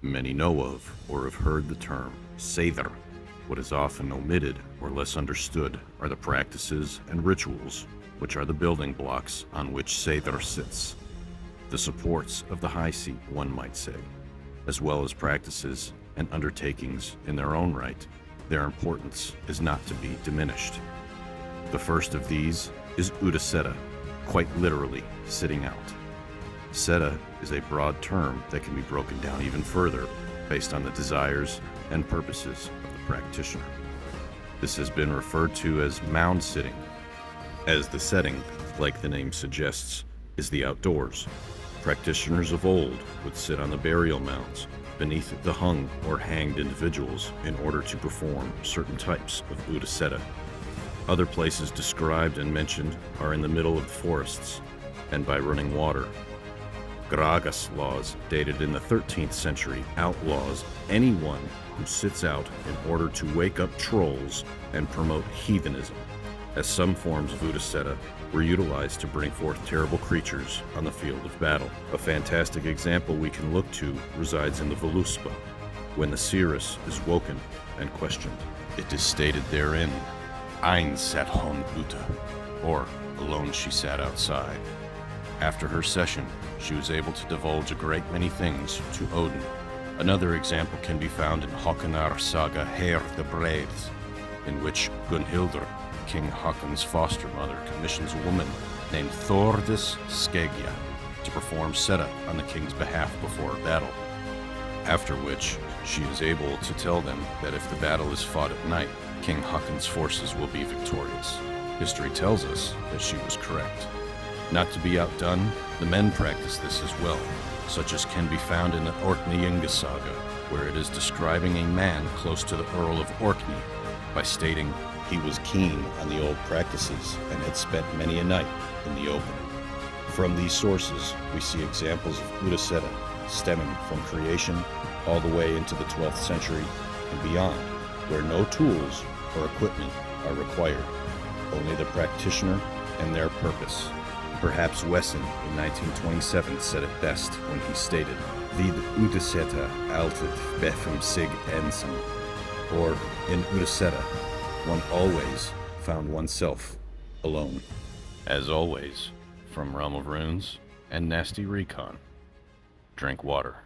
Many know of or have heard the term Seidr. What is often omitted or less understood are the practices and rituals, which are the building blocks on which Seidr sits. The supports of the high seat, one might say, as well as practices and undertakings in their own right. Their importance is not to be diminished. The first of these is Utiseta, quite literally, sitting out. Seta is a broad term that can be broken down even further based on the desires and purposes of the practitioner. This has been referred to as mound sitting, as the setting, like the name suggests, is the outdoors. Practitioners of old would sit on the burial mounds beneath the hung or hanged individuals in order to perform certain types of Utiseta. Other places described and mentioned are in the middle of the forests and by running water. Gragas laws dated in the 13th century outlaws anyone who sits out in order to wake up trolls and promote heathenism, as some forms of Utiseta were utilized to bring forth terrible creatures on the field of battle. A fantastic example we can look to resides in the Voluspa, when the seeress is woken and questioned. It is stated therein, Ein sat hon Uta, or alone she sat outside. After her session, she was able to divulge a great many things to Odin. Another example can be found in Håkonar's saga Her the Braids, in which Gunhildr, King Haakon's foster mother, commissions a woman named Thordis Skegja to perform Seta on the king's behalf before a battle, after which she is able to tell them that if the battle is fought at night, King Haakon's forces will be victorious. History tells us that she was correct. Not to be outdone, the men practice this as well, such as can be found in the Orkneyinga saga, where it is describing a man close to the Earl of Orkney by stating he was keen on the old practices and had spent many a night in the open. From these sources, we see examples of Utiseta stemming from creation all the way into the 12th century and beyond, where no tools or equipment are required, only the practitioner and their purpose. Perhaps Wesson in 1927 said it best when he stated, Vid Utiseta alltid befum sig ensam, or in Utiseta, one always found oneself alone. As always, from Realm of Runes and Nasty Recon, drink water.